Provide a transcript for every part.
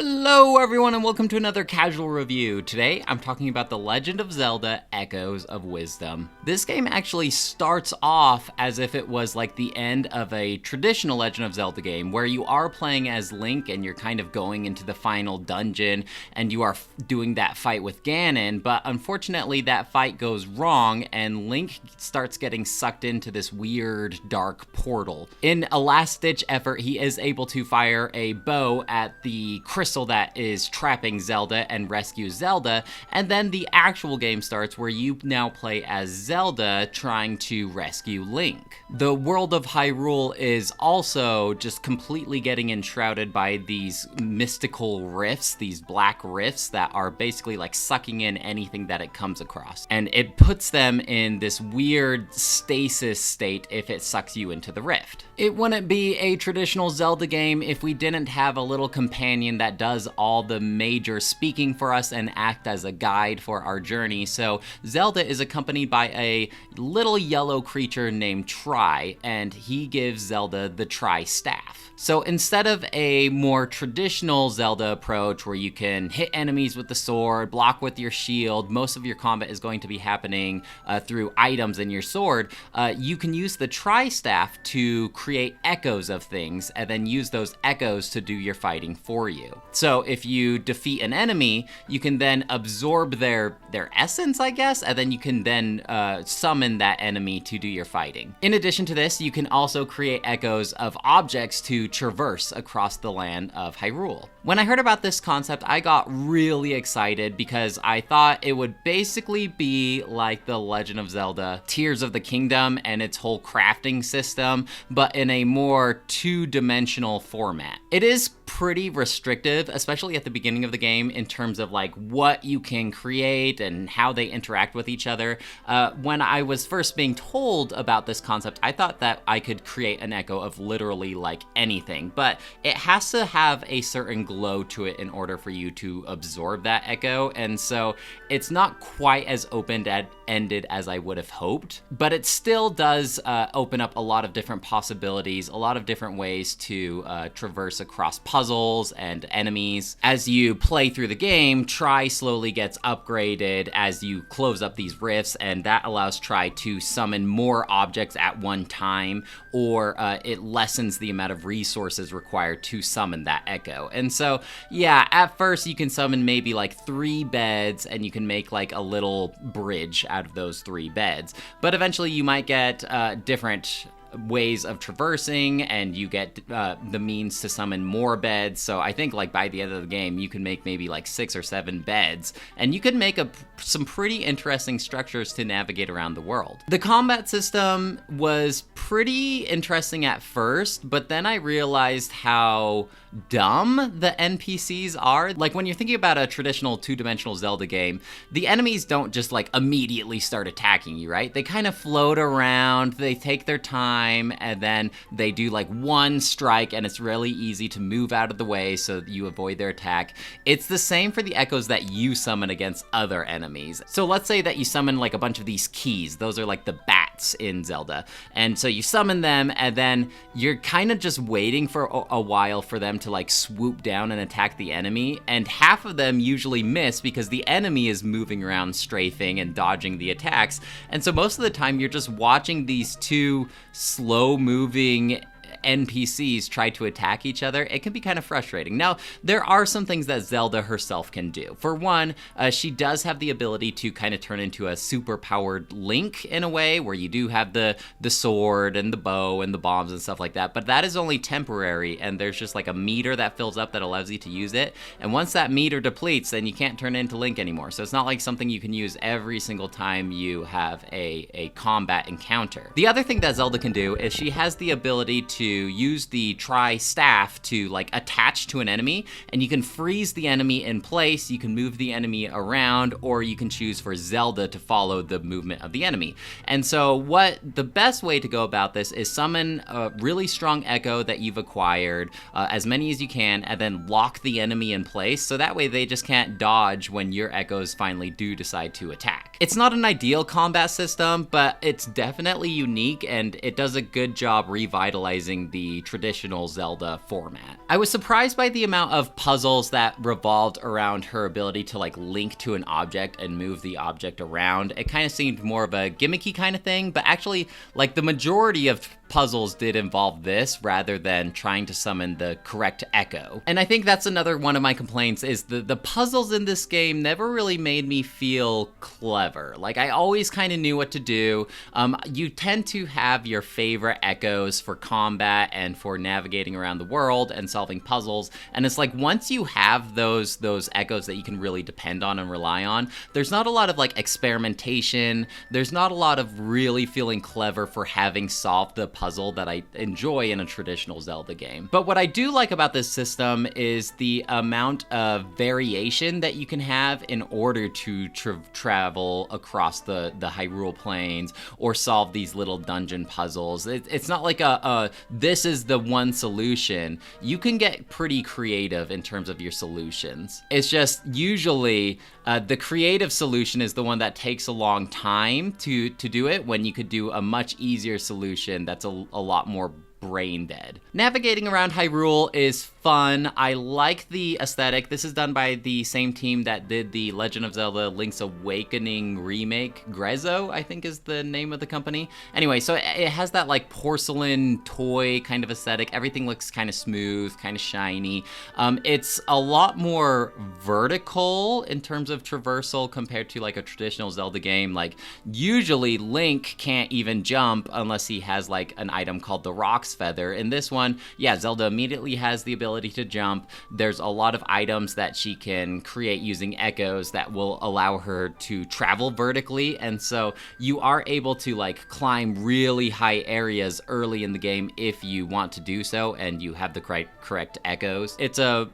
Hello everyone and welcome to another casual review. Today I'm talking about The Legend of Zelda Echoes of Wisdom. This game actually starts off as if it was like the end of a traditional Legend of Zelda game where you are playing as Link and you're kind of going into the final dungeon and you are doing that fight with Ganon, but unfortunately that fight goes wrong and Link starts getting sucked into this weird dark portal. In a last-ditch effort, he is able to fire a bow at the crystal that is trapping Zelda and rescue Zelda, and then the actual game starts where you now play as Zelda trying to rescue Link. The world of Hyrule is also just completely getting enshrouded by these mystical rifts, these black rifts that are basically like sucking in anything that it comes across, and it puts them in this weird stasis state if it sucks you into the rift. It wouldn't be a traditional Zelda game if we didn't have a little companion that does all the major speaking for us and act as a guide for our journey. So Zelda is accompanied by a little yellow creature named Tri, and he gives Zelda the Tri Staff. So instead of a more traditional Zelda approach where you can hit enemies with the sword, block with your shield, most of your combat is going to be happening through items in your sword, you can use the Tri Staff to create echoes of things and then use those echoes to do your fighting for you. So if you defeat an enemy, you can then absorb their essence, I guess, and then you can then summon that enemy to do your fighting. In addition to this, you can also create echoes of objects to traverse across the land of Hyrule. When I heard about this concept, I got really excited because I thought it would basically be like The Legend of Zelda Tears of the Kingdom and its whole crafting system, but in a more two-dimensional format. It is pretty restrictive, especially at the beginning of the game, in terms of like what you can create and how they interact with each other. When I was first being told about this concept, I thought that I could create an echo of literally like anything, but it has to have a certain glow to it in order for you to absorb that echo, and so it's not quite as open-ended as I would have hoped, but it still does open up a lot of different possibilities, a lot of different ways to traverse across puzzles and enemies. As you play through the game, Tri slowly gets upgraded as you close up these rifts, and that allows Tri to summon more objects at one time, or it lessens the amount of resources required to summon that echo. And so, yeah, at first you can summon maybe like 3 beds, and you can make like a little bridge out of those 3 beds. But eventually you might get different ways of traversing, and you get the means to summon more beds. So I think like by the end of the game you can make maybe like 6 or 7 beds, and you can make some pretty interesting structures to navigate around the world. The combat system was pretty interesting at first, but then I realized how dumb the NPCs are. Like when you're thinking about a traditional two-dimensional Zelda game, the enemies don't just like immediately start attacking you, right? They kind of float around, they take their time, and then they do like one strike, and it's really easy to move out of the way so that you avoid their attack. It's the same for the echoes that you summon against other enemies. So let's say that you summon like a bunch of these keys. Those are like the bats in Zelda. And so you summon them, and then you're kind of just waiting for a while for them to like swoop down and attack the enemy, and half of them usually miss because the enemy is moving around strafing and dodging the attacks. And so most of the time you're just watching these two slow moving NPCs try to attack each other. It can be kind of frustrating. Now, there are some things that Zelda herself can do. For one, she does have the ability to kind of turn into a super-powered Link in a way, where you do have the sword and the bow and the bombs and stuff like that, but that is only temporary, and there's just like a meter that fills up that allows you to use it, and once that meter depletes, then you can't turn into Link anymore. So it's not like something you can use every single time you have a combat encounter. The other thing that Zelda can do is she has the ability to use the Tri Staff to like attach to an enemy, and you can freeze the enemy in place, you can move the enemy around, or you can choose for Zelda to follow the movement of the enemy. And so what the best way to go about this is summon a really strong echo that you've acquired, as many as you can, and then lock the enemy in place, so that way they just can't dodge when your echoes finally do decide to attack. It's not an ideal combat system, but it's definitely unique, and it does a good job revitalizing the traditional Zelda format. I was surprised by the amount of puzzles that revolved around her ability to like link to an object and move the object around. It kind of seemed more of a gimmicky kind of thing, but actually like the majority of puzzles did involve this rather than trying to summon the correct echo. And I think that's another one of my complaints is the puzzles in this game never really made me feel clever. Like I always kind of knew what to do. You tend to have your favorite echoes for combat and for navigating around the world and solving puzzles. And it's like once you have those echoes that you can really depend on and rely on, there's not a lot of like experimentation. There's not a lot of really feeling clever for having solved the puzzle that I enjoy in a traditional Zelda game. But what I do like about this system is the amount of variation that you can have in order to travel across the Hyrule plains or solve these little dungeon puzzles. It's not like this is the one solution. You can get pretty creative in terms of your solutions. It's just usually the creative solution is the one that takes a long time to do it, when you could do a much easier solution that's a lot more brain dead. Navigating around Hyrule is fun. I like the aesthetic. This is done by the same team that did the Legend of Zelda Link's Awakening remake. Grezzo, I think is the name of the company. Anyway, so it has that like porcelain toy kind of aesthetic. Everything looks kind of smooth, kind of shiny. It's a lot more vertical in terms of traversal compared to like a traditional Zelda game. Like usually Link can't even jump unless he has like an item called the Roc's Feather. In this one, yeah, Zelda immediately has the ability to jump. There's a lot of items that she can create using echoes that will allow her to travel vertically, and so you are able to like climb really high areas early in the game if you want to do so and you have the correct echoes. It's a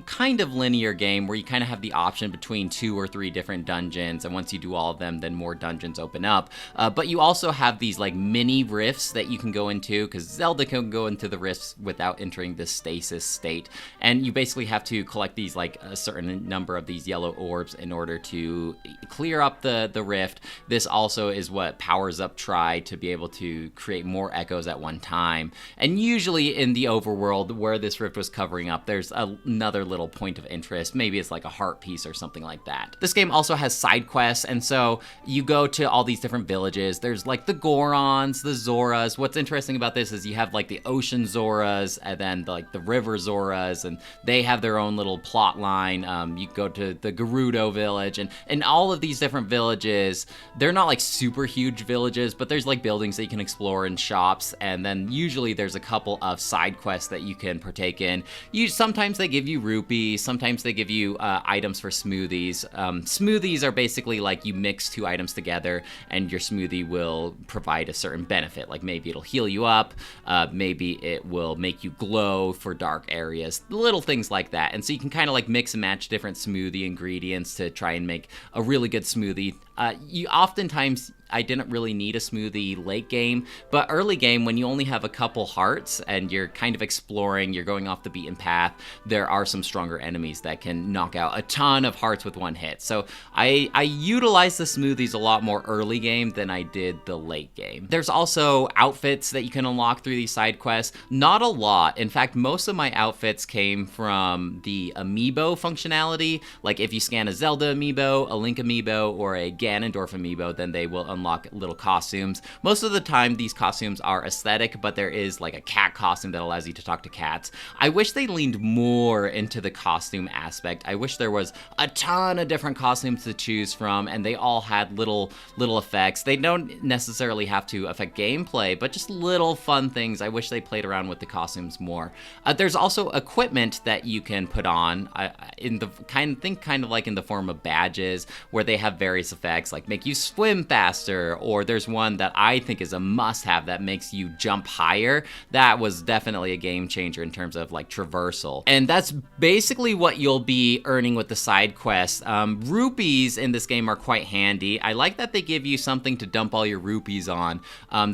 kind of linear game where you kind of have the option between 2 or 3 different dungeons, and once you do all of them, then more dungeons open up. But you also have these like mini rifts that you can go into, because Zelda can go into the rifts without entering this stasis state, and you basically have to collect these like a certain number of these yellow orbs in order to clear up the rift. This also is what powers up Tri to be able to create more echoes at one time. And usually in the overworld where this rift was covering up, there's another little point of interest. Maybe it's like a heart piece or something like that. This game also has side quests, and so you go to all these different villages. There's like the Gorons, the Zoras. What's interesting about this is you have like the ocean Zoras and then like the river Zoras, and they have their own little plot line. You go to the Gerudo village, and all of these different villages, they're not like super huge villages, but there's like buildings that you can explore and shops, and then usually there's a couple of side quests that you can partake in. Sometimes they give you rupees, sometimes they give you items for smoothies. Smoothies are basically like you mix 2 items together and your smoothie will provide a certain benefit. Like maybe it'll heal you up, maybe it will make you glow for dark areas, little things like that. And so you can kind of like mix and match different smoothie ingredients to try and make a really good smoothie. Oftentimes I didn't really need a smoothie late game, but early game, when you only have a couple hearts and you're kind of exploring, you're going off the beaten path, there are some stronger enemies that can knock out a ton of hearts with one hit. So I utilize the smoothies a lot more early game than I did the late game. There's also outfits that you can unlock through these side quests. Not a lot. In fact, most of my outfits came from the amiibo functionality. Like if you scan a Zelda amiibo, a Link amiibo, or a Ganondorf amiibo, then they will unlock little costumes. Most of the time these costumes are aesthetic, but there is like a cat costume that allows you to talk to cats. I wish they leaned more into the costume aspect. I wish there was a ton of different costumes to choose from, and they all had little effects. They don't necessarily have to affect gameplay, but just little fun things. I wish they played around with the costumes more. There's also equipment that you can put on in the kind of like in the form of badges, where they have various effects like make you swim faster, faster, or there's one that I think is a must-have that makes you jump higher. That was definitely a game changer in terms of like traversal. And that's basically what you'll be earning with the side quests. Rupees in this game are quite handy. I like that they give you something to dump all your rupees on.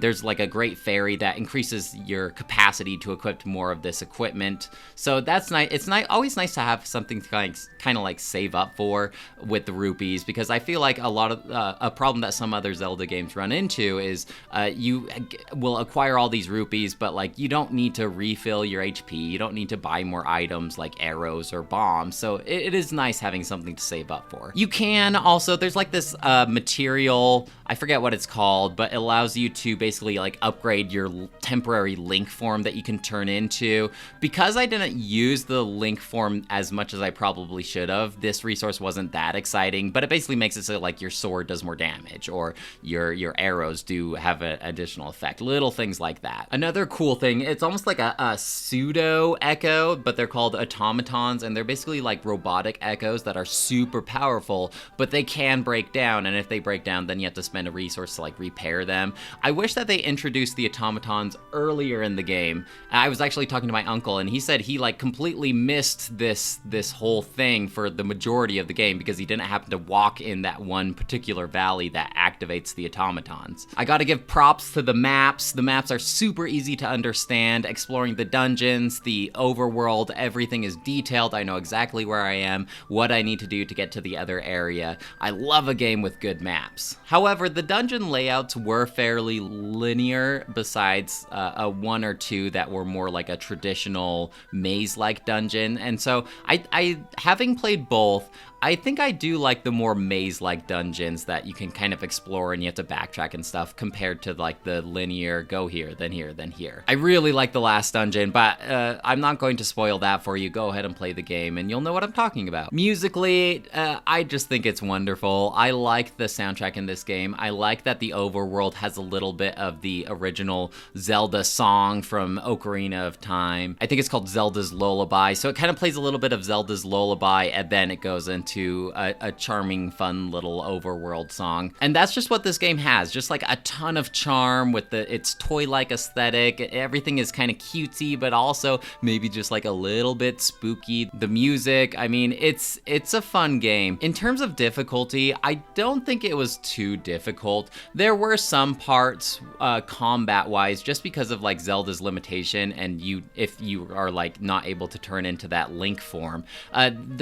There's like a great fairy that increases your capacity to equip more of this equipment. So that's nice. It's always nice to have something to kind of like save up for with the rupees, because I feel like a lot of a problem that some other Zelda games run into is you will acquire all these rupees, but like you don't need to refill your HP. You don't need to buy more items like arrows or bombs. So it is nice having something to save up for. You can also, there's like this material, I forget what it's called, but it allows you to basically like upgrade your temporary link form that you can turn into. Because I didn't use the link form as much as I probably should have, this resource wasn't that exciting, but it basically makes it so like your sword does more damage, or your arrows do have an additional effect. Little things like that. Another cool thing, it's almost like a pseudo echo, but they're called automatons, and they're basically like robotic echoes that are super powerful, but they can break down, and if they break down, then you have to spend a resource to like repair them. I wish that they introduced the automatons earlier in the game. I was actually talking to my uncle, and he said he like completely missed this whole thing for the majority of the game because he didn't happen to walk in that one particular valley that activates the automatons. I gotta give props to the maps. The maps are super easy to understand. Exploring the dungeons, the overworld, everything is detailed. I know exactly where I am, what I need to do to get to the other area. I love a game with good maps. However, the dungeon layouts were fairly linear, besides a one or two that were more like a traditional maze-like dungeon. And so I having played both, I think I do like the more maze-like dungeons that you can kind of explore and you have to backtrack and stuff, compared to like the linear go here, then here, then here. I really like the last dungeon, but I'm not going to spoil that for you. Go ahead and play the game and you'll know what I'm talking about. Musically, I just think it's wonderful. I like the soundtrack in this game. I like that the overworld has a little bit of the original Zelda song from Ocarina of Time. I think it's called Zelda's Lullaby, so it kind of plays a little bit of Zelda's Lullaby, and then it goes into a charming, fun little overworld song. And that's just what this game has, just like a ton of charm with its toy-like aesthetic. Everything is kind of cutesy, but also maybe just like a little bit spooky. The music, I mean, it's a fun game. In terms of difficulty, I don't think it was too difficult. There were some parts, combat-wise, just because of like Zelda's limitation, and if you are like not able to turn into that link form,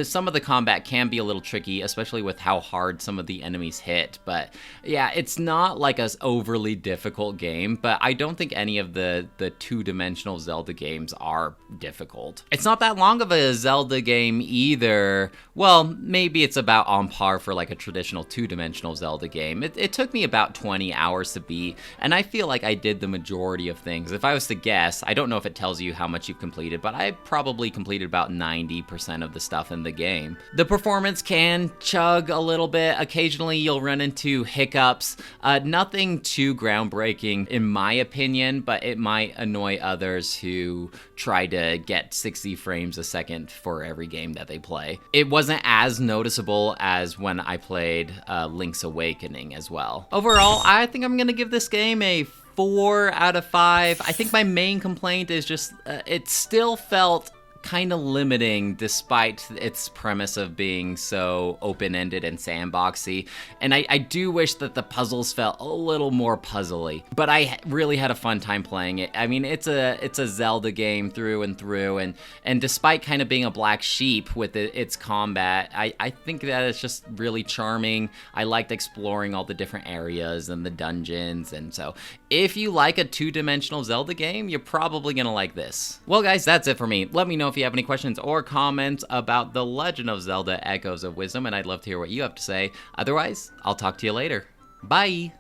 some of the combat can be a little tricky, especially with how hard some of the enemies hit. But yeah, it's not like a overly difficult game, but I don't think any of the two-dimensional Zelda games are difficult. It's not that long of a Zelda game either. Well, maybe it's about on par for like a traditional two-dimensional Zelda game. It took me about 20 hours to beat, and I feel like I did the majority of things. If I was to guess, I don't know if it tells you how much you've completed, but I probably completed about 90% of the stuff in the game. The performance can chug a little bit. Occasionally you'll run into hiccups. Nothing too groundbreaking in my opinion, but it might annoy others who try to get 60 frames a second for every game that they play. It wasn't as noticeable as when I played Link's Awakening as well. Overall, I think I'm gonna give this game a 4 out of 5. I think my main complaint is just it still felt kind of limiting despite its premise of being so open-ended and sandboxy. And I do wish that the puzzles felt a little more puzzly, but I really had a fun time playing it. I mean, it's a Zelda game through and through, and despite kind of being a black sheep with its combat, I think that it's just really charming. I liked exploring all the different areas and the dungeons, and so if you like a two-dimensional Zelda game, you're probably gonna like this. Well guys, that's it for me. Let me know if you have any questions or comments about The Legend of Zelda Echoes of Wisdom, and I'd love to hear what you have to say. Otherwise, I'll talk to you later. Bye!